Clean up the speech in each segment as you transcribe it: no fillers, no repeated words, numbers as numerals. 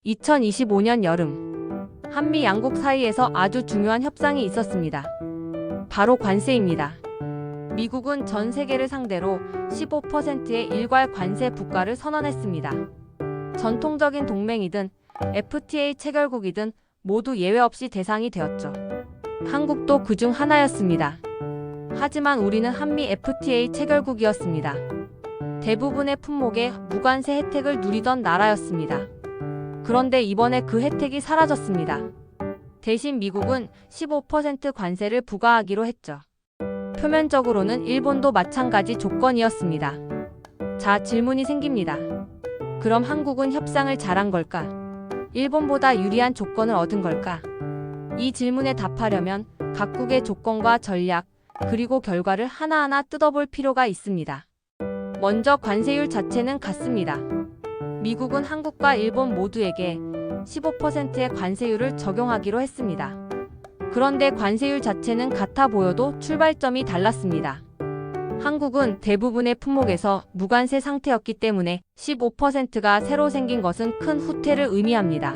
2025년 여름, 한미 양국 사이에서 아주 중요한 협상이 있었습니다. 바로 관세입니다. 미국은 전 세계를 상대로 15%의 일괄 관세 부과를 선언했습니다. 전통적인 동맹이든 FTA 체결국이든 모두 예외 없이 대상이 되었죠. 한국도 그중 하나였습니다. 하지만 우리는 한미 FTA 체결국이었습니다. 대부분의 품목에 무관세 혜택을 누리던 나라였습니다. 그런데 이번에 그 혜택이 사라졌습니다. 대신 미국은 15% 관세를 부과하기로 했죠. 표면적으로는 일본도 마찬가지 조건이었습니다. 자, 질문이 생깁니다. 그럼 한국은 협상을 잘한 걸까? 일본보다 유리한 조건을 얻은 걸까? 이 질문에 답하려면 각국의 조건과 전략, 그리고 결과를 하나하나 뜯어볼 필요가 있습니다. 먼저 관세율 자체는 같습니다. 미국은 한국과 일본 모두에게 15%의 관세율을 적용하기로 했습니다. 그런데 관세율 자체는 같아 보여도 출발점이 달랐습니다. 한국은 대부분의 품목에서 무관세 상태였기 때문에 15%가 새로 생긴 것은 큰 후퇴를 의미합니다.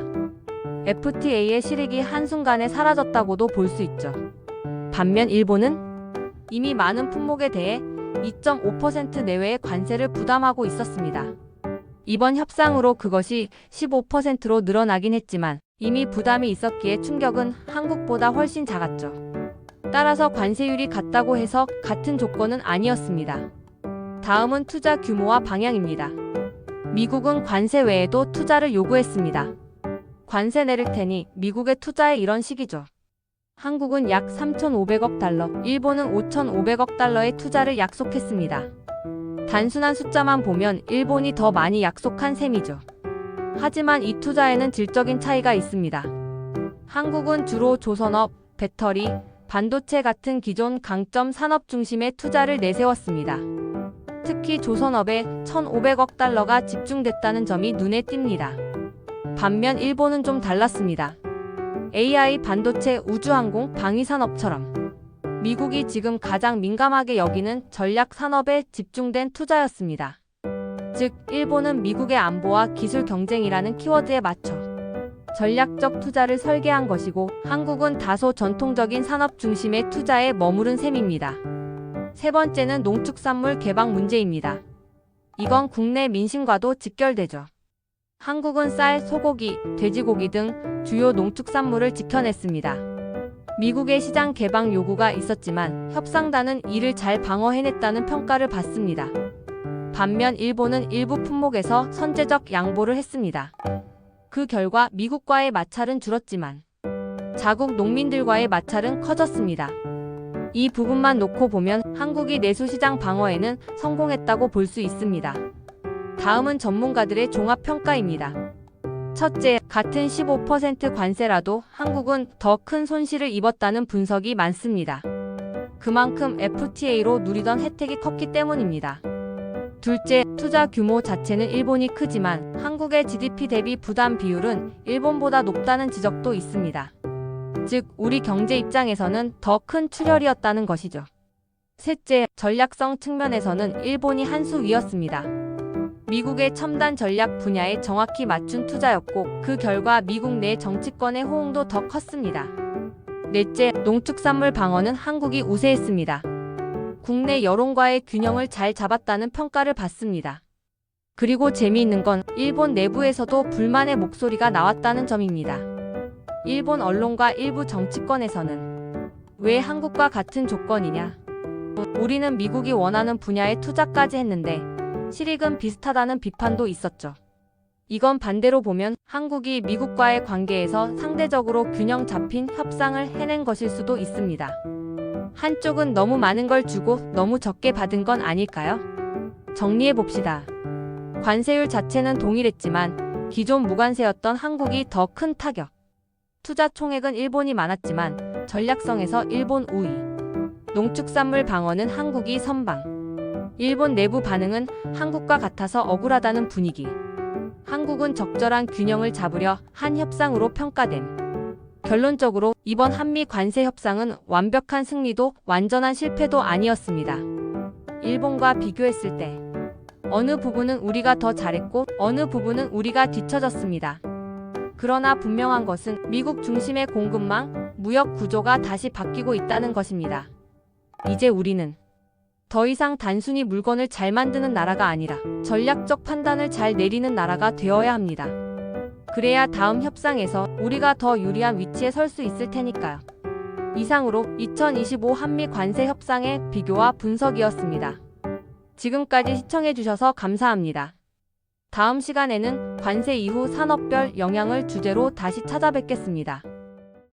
FTA의 실익이 한순간에 사라졌다고도 볼 수 있죠. 반면 일본은 이미 많은 품목에 대해 2.5% 내외의 관세를 부담하고 있었습니다. 이번 협상으로 그것이 15%로 늘어나긴 했지만 이미 부담이 있었기에 충격은 한국보다 훨씬 작았죠. 따라서 관세율이 같다고 해서 같은 조건은 아니었습니다. 다음은 투자 규모와 방향입니다. 미국은 관세 외에도 투자를 요구했습니다. 관세 내릴 테니 미국에 투자해, 이런 식이죠. 한국은 약 3,500억 달러, 일본은 5,500억 달러의 투자를 약속했습니다. 단순한 숫자만 보면 일본이 더 많이 약속한 셈이죠. 하지만 이 투자에는 질적인 차이가 있습니다. 한국은 주로 조선업, 배터리, 반도체 같은 기존 강점 산업 중심의 투자를 내세웠습니다. 특히 조선업에 1,500억 달러가 집중됐다는 점이 눈에 띕니다. 반면 일본은 좀 달랐습니다. AI, 반도체, 우주항공, 방위산업처럼 미국이 지금 가장 민감하게 여기는 전략 산업에 집중된 투자였습니다. 즉, 일본은 미국의 안보와 기술 경쟁이라는 키워드에 맞춰 전략적 투자를 설계한 것이고, 한국은 다소 전통적인 산업 중심의 투자에 머무른 셈입니다. 세 번째는 농축산물 개방 문제입니다. 이건 국내 민심과도 직결되죠. 한국은 쌀, 소고기, 돼지고기 등 주요 농축산물을 지켜냈습니다. 미국의 시장 개방 요구가 있었지만 협상단은 이를 잘 방어해냈다는 평가를 받습니다. 반면 일본은 일부 품목에서 선제적 양보를 했습니다. 그 결과 미국과의 마찰은 줄었지만 자국 농민들과의 마찰은 커졌습니다. 이 부분만 놓고 보면 한국이 내수시장 방어에는 성공했다고 볼 수 있습니다. 다음은 전문가들의 종합평가입니다. 첫째, 같은 15% 관세라도 한국은 더 큰 손실을 입었다는 분석이 많습니다. 그만큼 FTA로 누리던 혜택이 컸기 때문입니다. 둘째, 투자 규모 자체는 일본이 크지만 한국의 GDP 대비 부담 비율은 일본보다 높다는 지적도 있습니다. 즉, 우리 경제 입장에서는 더 큰 출혈이었다는 것이죠. 셋째, 전략성 측면에서는 일본이 한 수 위였습니다. 미국의 첨단 전략 분야에 정확히 맞춘 투자였고, 그 결과 미국 내 정치권의 호응도 더 컸습니다. 넷째, 농축산물 방어는 한국이 우세했습니다. 국내 여론과의 균형을 잘 잡았다는 평가를 받습니다. 그리고 재미있는 건 일본 내부에서도 불만의 목소리가 나왔다는 점입니다. 일본 언론과 일부 정치권에서는 왜 한국과 같은 조건이냐? 우리는 미국이 원하는 분야에 투자까지 했는데 실익은 비슷하다는 비판도 있었죠. 이건 반대로 보면 한국이 미국과의 관계에서 상대적으로 균형 잡힌 협상을 해낸 것일 수도 있습니다. 한쪽은 너무 많은 걸 주고 너무 적게 받은 건 아닐까요? 정리해 봅시다. 관세율 자체는 동일했지만 기존 무관세였던 한국이 더 큰 타격. 투자 총액은 일본이 많았지만 전략성에서 일본 우위. 농축산물 방어는 한국이 선방. 일본 내부 반응은 한국과 같아서 억울하다는 분위기. 한국은 적절한 균형을 잡으려 한 협상으로 평가됨. 결론적으로 이번 한미 관세 협상은 완벽한 승리도 완전한 실패도 아니었습니다. 일본과 비교했을 때 어느 부분은 우리가 더 잘했고 어느 부분은 우리가 뒤처졌습니다. 그러나 분명한 것은 미국 중심의 공급망, 무역 구조가 다시 바뀌고 있다는 것입니다. 이제 우리는 더 이상 단순히 물건을 잘 만드는 나라가 아니라 전략적 판단을 잘 내리는 나라가 되어야 합니다. 그래야 다음 협상에서 우리가 더 유리한 위치에 설 수 있을 테니까요. 이상으로 2025 한미 관세 협상의 비교와 분석이었습니다. 지금까지 시청해주셔서 감사합니다. 다음 시간에는 관세 이후 산업별 영향을 주제로 다시 찾아뵙겠습니다.